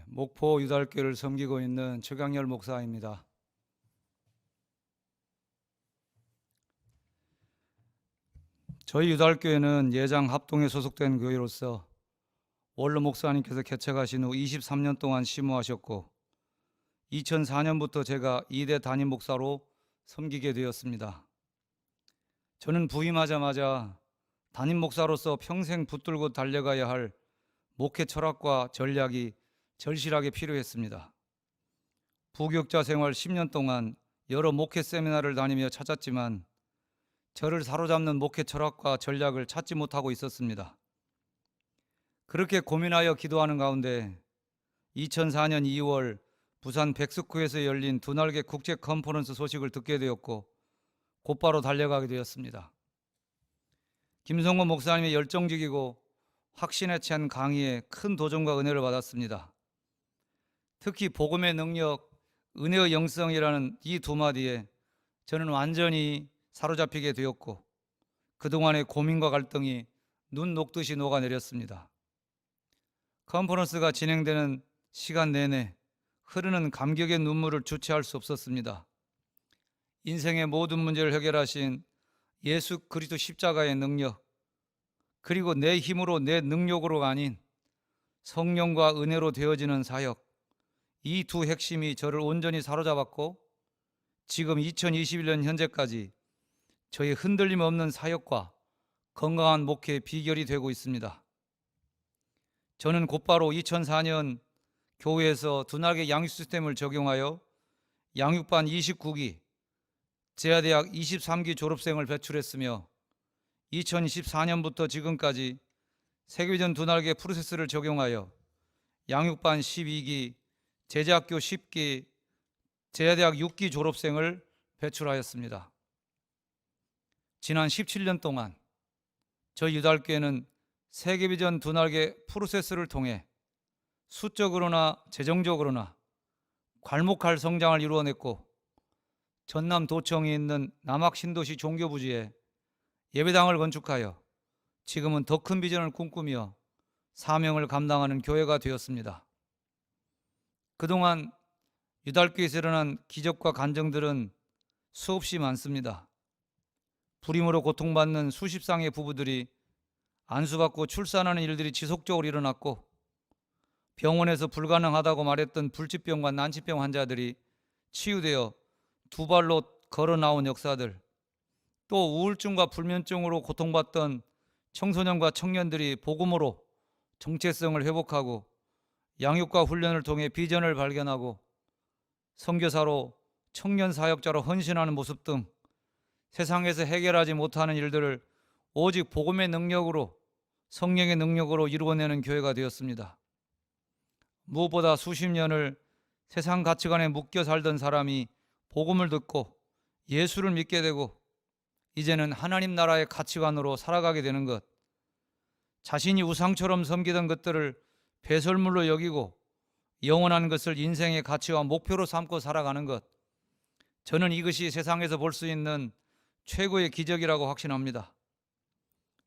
목포 유달교를 섬기고 있는 최강열 목사입니다. 저희 유달교회는 예장 합동에 소속된 교회로서 원로 목사님께서 개척하신 후 23년 동안 심호하셨고 2004년부터 제가 2대 담임 목사로 섬기게 되었습니다. 저는 부임하자마자 담임 목사로서 평생 붙들고 달려가야 할 목회 철학과 전략이 절실하게 필요했습니다. 부교육자 생활 10년 동안 여러 목회 세미나를 다니며 찾았지만 저를 사로잡는 목회 철학과 전략을 찾지 못하고 있었습니다. 그렇게 고민하여 기도하는 가운데 2004년 2월 부산 백스코에서 열린 두날개 국제 컨퍼런스 소식을 듣게 되었고 곧바로 달려가게 되었습니다. 김성호 목사님의 열정적이고 확신에 찬 강의에 큰 도전과 은혜를 받았습니다. 특히 복음의 능력, 은혜의 영성이라는 이 두 마디에 저는 완전히 사로잡히게 되었고 그동안의 고민과 갈등이 눈 녹듯이 녹아내렸습니다. 컨퍼런스가 진행되는 시간 내내 흐르는 감격의 눈물을 주체할 수 없었습니다. 인생의 모든 문제를 해결하신 예수 그리스도 십자가의 능력, 그리고 내 힘으로 내 능력으로가 아닌 성령과 은혜로 되어지는 사역, 이 두 핵심이 저를 온전히 사로잡았고 지금 2021년 현재까지 저의 흔들림 없는 사역과 건강한 목회의 비결이 되고 있습니다. 저는 곧바로 2004년 교회에서 두날개 양육 시스템을 적용하여 양육반 29기, 제야대학 23기 졸업생을 배출했으며 2014년부터 지금까지 세계비전 두날개 프로세스를 적용하여 양육반 12기, 제자학교 10기, 제야대학 6기 졸업생을 배출하였습니다. 지난 17년 동안 저희 유달교회는 세계비전 두날개 프로세스를 통해 수적으로나 재정적으로나 괄목할 성장을 이루어냈고 전남 도청에 있는 남학신도시 종교부지에 예배당을 건축하여 지금은 더 큰 비전을 꿈꾸며 사명을 감당하는 교회가 되었습니다. 그동안 유달교에서 일어난 기적과 간증들은 수없이 많습니다. 불임으로 고통받는 수십 쌍의 부부들이 안수받고 출산하는 일들이 지속적으로 일어났고 병원에서 불가능하다고 말했던 불치병과 난치병 환자들이 치유되어 두 발로 걸어 나온 역사들, 또 우울증과 불면증으로 고통받던 청소년과 청년들이 복음으로 정체성을 회복하고 양육과 훈련을 통해 비전을 발견하고 선교사로 청년 사역자로 헌신하는 모습 등 세상에서 해결하지 못하는 일들을 오직 복음의 능력으로, 성령의 능력으로 이루어내는 교회가 되었습니다. 무엇보다 수십 년을 세상 가치관에 묶여 살던 사람이 복음을 듣고 예수를 믿게 되고 이제는 하나님 나라의 가치관으로 살아가게 되는 것, 자신이 우상처럼 섬기던 것들을 배설물로 여기고 영원한 것을 인생의 가치와 목표로 삼고 살아가는 것, 저는 이것이 세상에서 볼 수 있는 최고의 기적이라고 확신합니다.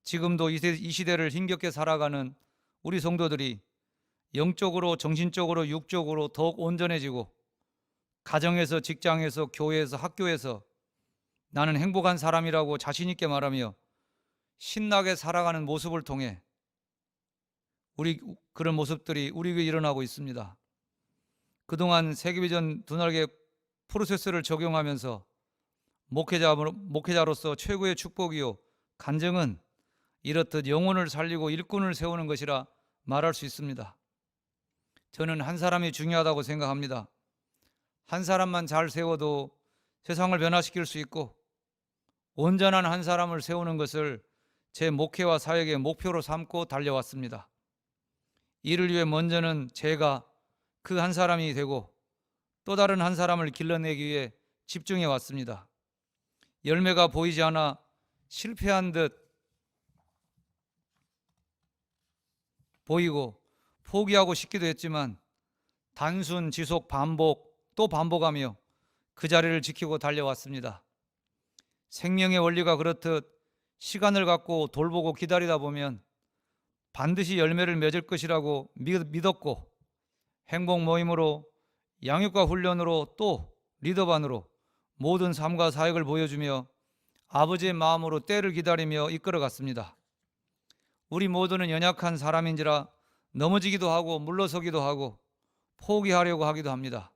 지금도 이 시대를 힘겹게 살아가는 우리 성도들이 영적으로, 정신적으로, 육적으로 더욱 온전해지고 가정에서, 직장에서, 교회에서, 학교에서 나는 행복한 사람이라고 자신 있게 말하며 신나게 살아가는 모습을 통해 그런 모습들이 우리 교회에 일어나고 있습니다. 그동안 세계비전 두날개 프로세스를 적용하면서 목회자로서 최고의 축복이요 간증은 이렇듯 영혼을 살리고 일꾼을 세우는 것이라 말할 수 있습니다. 저는 한 사람이 중요하다고 생각합니다. 한 사람만 잘 세워도 세상을 변화시킬 수 있고 온전한 한 사람을 세우는 것을 제 목회와 사역의 목표로 삼고 달려왔습니다. 이를 위해 먼저는 제가 그 한 사람이 되고 또 다른 한 사람을 길러내기 위해 집중해 왔습니다. 열매가 보이지 않아 실패한 듯 보이고 포기하고 싶기도 했지만 단순, 지속, 반복, 또 반복하며 그 자리를 지키고 달려왔습니다. 생명의 원리가 그렇듯 시간을 갖고 돌보고 기다리다 보면 반드시 열매를 맺을 것이라고 믿었고 행복 모임으로, 양육과 훈련으로, 또 리더반으로 모든 삶과 사역을 보여주며 아버지의 마음으로 때를 기다리며 이끌어갔습니다. 우리 모두는 연약한 사람인지라 넘어지기도 하고 물러서기도 하고 포기하려고 하기도 합니다.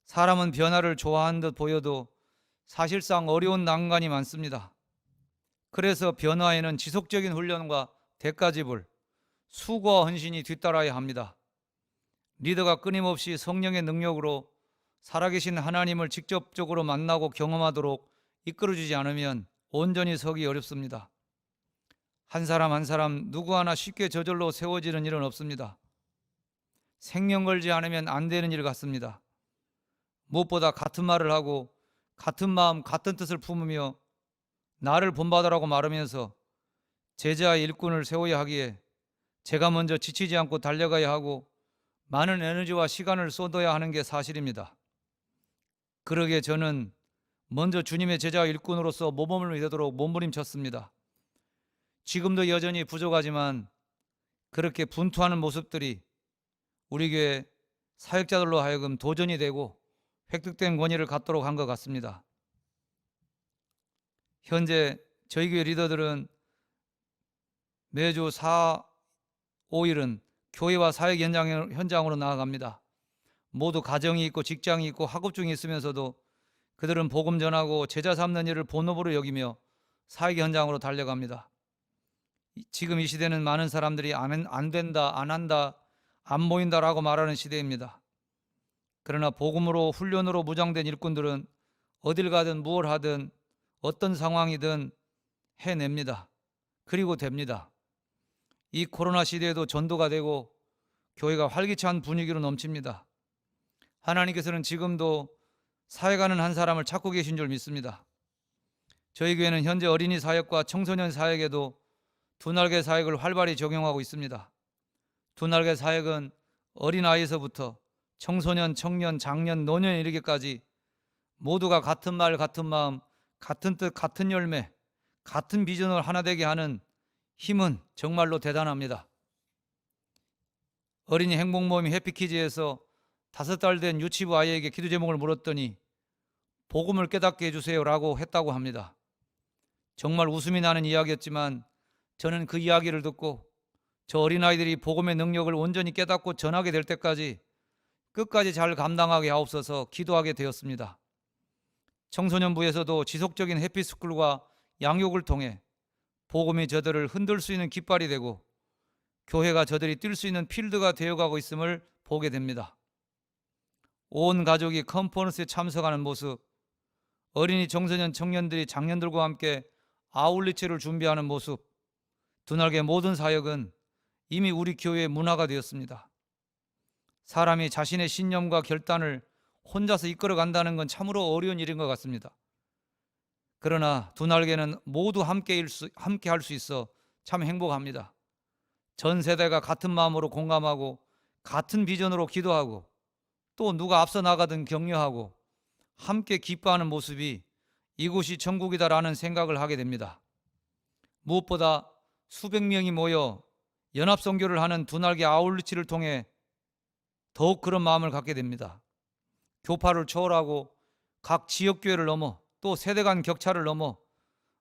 사람은 변화를 좋아하는 듯 보여도 사실상 어려운 난관이 많습니다. 그래서 변화에는 지속적인 훈련과 대가지불, 수고와 헌신이 뒤따라야 합니다. 리더가 끊임없이 성령의 능력으로 살아계신 하나님을 직접적으로 만나고 경험하도록 이끌어주지 않으면 온전히 서기 어렵습니다. 한 사람 한 사람 누구 하나 쉽게 저절로 세워지는 일은 없습니다. 생명 걸지 않으면 안 되는 일 같습니다. 무엇보다 같은 말을 하고 같은 마음 같은 뜻을 품으며 나를 본받으라고 말하면서 제자의 일꾼을 세워야 하기에 제가 먼저 지치지 않고 달려가야 하고 많은 에너지와 시간을 쏟아야 하는 게 사실입니다. 그러기에 저는 먼저 주님의 제자 일꾼으로서 모범을 되도록 몸부림쳤습니다. 지금도 여전히 부족하지만 그렇게 분투하는 모습들이 우리 교회 사역자들로 하여금 도전이 되고 획득된 권위를 갖도록 한 것 같습니다. 현재 저희 교회 리더들은 매주 4, 5일은 교회와 사역 현장으로 나아갑니다. 모두 가정이 있고 직장이 있고 학업 중에 있으면서도 그들은 복음 전하고 제자 삼는 일을 본업으로 여기며 사역 현장으로 달려갑니다. 지금 이 시대는 많은 사람들이 안 된다, 안 한다, 안 보인다라고 말하는 시대입니다. 그러나 복음으로 훈련으로 무장된 일꾼들은 어딜 가든 무엇 하든 어떤 상황이든 해냅니다. 그리고 됩니다. 이 코로나 시대에도 전도가 되고 교회가 활기찬 분위기로 넘칩니다. 하나님께서는 지금도 사역하는 한 사람을 찾고 계신 줄 믿습니다. 저희 교회는 현재 어린이 사역과 청소년 사역에도 두날개 사역을 활발히 적용하고 있습니다. 두날개 사역은 어린아이에서부터 청소년, 청년, 장년, 노년에 이르기까지 모두가 같은 말, 같은 마음, 같은 뜻, 같은 열매, 같은 비전을 하나 되게 하는 힘은 정말로 대단합니다. 어린이 행복모임 해피키즈에서 5달 된 유치부 아이에게 기도 제목을 물었더니 복음을 깨닫게 해주세요 라고 했다고 합니다. 정말 웃음이 나는 이야기였지만 저는 그 이야기를 듣고 저 어린아이들이 복음의 능력을 온전히 깨닫고 전하게 될 때까지 끝까지 잘 감당하게 하옵소서 기도하게 되었습니다. 청소년부에서도 지속적인 해피스쿨과 양육을 통해 복음이 저들을 흔들 수 있는 깃발이 되고 교회가 저들이 뛸 수 있는 필드가 되어가고 있음을 보게 됩니다. 온 가족이 컨퍼런스에 참석하는 모습, 어린이, 청소년, 청년들이 장년들과 함께 아울리체를 준비하는 모습, 두날개 모든 사역은 이미 우리 교회의 문화가 되었습니다. 사람이 자신의 신념과 결단을 혼자서 이끌어 간다는 건 참으로 어려운 일인 것 같습니다. 그러나 두날개는 모두 함께 할 수 있어 참 행복합니다. 전 세대가 같은 마음으로 공감하고 같은 비전으로 기도하고 또 누가 앞서 나가든 격려하고 함께 기뻐하는 모습이 이곳이 천국이다라는 생각을 하게 됩니다. 무엇보다 수백 명이 모여 연합선교를 하는 두날개 아울리치를 통해 더욱 그런 마음을 갖게 됩니다. 교파를 초월하고 각 지역교회를 넘어 또 세대 간 격차를 넘어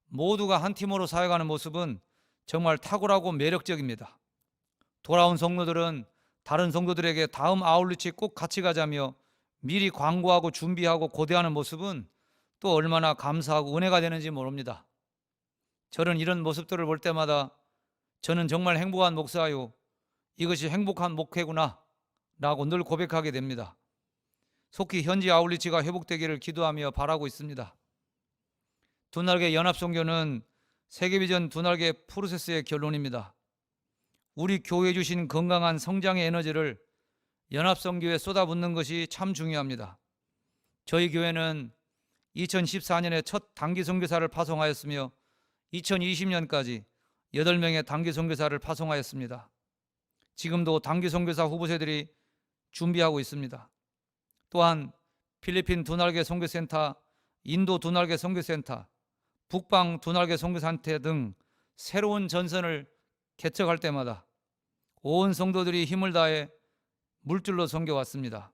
모두가 한 팀으로 사역하는 모습은 정말 탁월하고 매력적입니다. 돌아온 성도들은 다른 성도들에게 다음 아울리치 꼭 같이 가자며 미리 광고하고 준비하고 고대하는 모습은 또 얼마나 감사하고 은혜가 되는지 모릅니다. 저는 이런 모습들을 볼 때마다 저는 정말 행복한 목사요, 이것이 행복한 목회구나 라고 늘 고백하게 됩니다. 속히 현지 아울리치가 회복되기를 기도하며 바라고 있습니다. 두날개 연합선교는 세계비전 두날개 프로세스의 결론입니다. 우리 교회에 주신 건강한 성장의 에너지를 연합선교에 쏟아붓는 것이 참 중요합니다. 저희 교회는 2014년에 첫 단기 선교사를 파송하였으며 2020년까지 8명의 단기 선교사를 파송하였습니다. 지금도 단기 선교사 후보생들이 준비하고 있습니다. 또한 필리핀 두날개 선교센터, 인도 두날개 선교센터, 북방 두날개 선교센터 등 새로운 전선을 개척할 때마다 온 성도들이 힘을 다해 물줄로 섬겨왔습니다.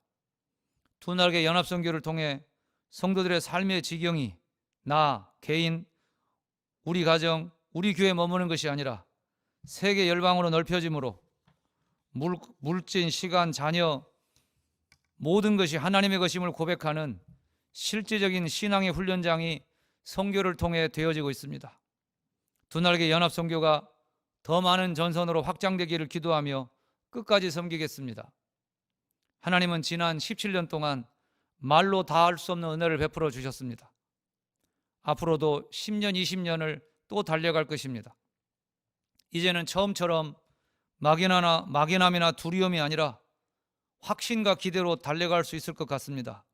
두 날개 연합 선교를 통해 성도들의 삶의 지경이 나, 개인, 우리 가정, 우리 교회에 머무는 것이 아니라 세계 열방으로 넓혀짐으로 물질, 시간, 자녀 모든 것이 하나님의 것임을 고백하는 실제적인 신앙의 훈련장이 선교를 통해 되어지고 있습니다. 두 날개 연합 선교가 더 많은 전선으로 확장되기를 기도하며 끝까지 섬기겠습니다. 하나님은 지난 17년 동안 말로 다 할 수 없는 은혜를 베풀어 주셨습니다. 앞으로도 10년, 20년을 또 달려갈 것입니다. 이제는 처음처럼 막연함이나 두려움이 아니라 확신과 기대로 달려갈 수 있을 것 같습니다.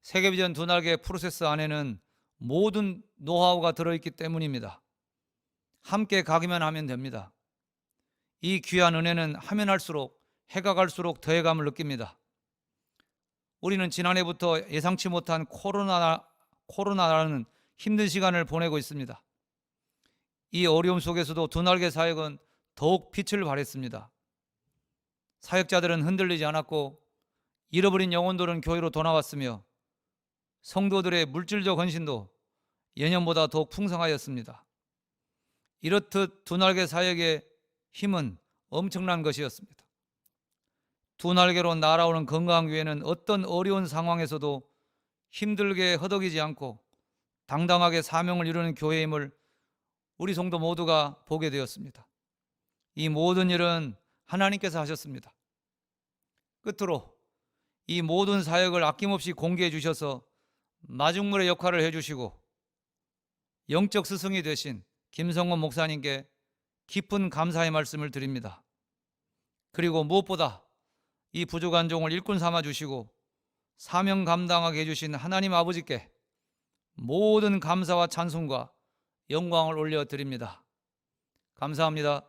세계비전 두 날개 프로세스 안에는 모든 노하우가 들어있기 때문입니다. 함께 가기만 하면 됩니다. 이 귀한 은혜는 하면 할수록 해가 갈수록 더해감을 느낍니다. 우리는 지난해부터 예상치 못한 코로나라는 힘든 시간을 보내고 있습니다. 이 어려움 속에서도 두 날개 사역은 더욱 빛을 발했습니다. 사역자들은 흔들리지 않았고 잃어버린 영혼들은 교회로 돌아왔으며 성도들의 물질적 헌신도 예년보다 더욱 풍성하였습니다. 이렇듯 두 날개 사역의 힘은 엄청난 것이었습니다. 두 날개로 날아오는 건강한 교회는 어떤 어려운 상황에서도 힘들게 허덕이지 않고 당당하게 사명을 이루는 교회임을 우리 성도 모두가 보게 되었습니다. 이 모든 일은 하나님께서 하셨습니다. 끝으로 이 모든 사역을 아낌없이 공개해 주셔서 마중물의 역할을 해주시고 영적 스승이 되신 김성원 목사님께 깊은 감사의 말씀을 드립니다. 그리고 무엇보다 이 부족한 종을 일꾼 삼아 주시고 사명 감당하게 해주신 하나님 아버지께 모든 감사와 찬송과 영광을 올려드립니다. 감사합니다.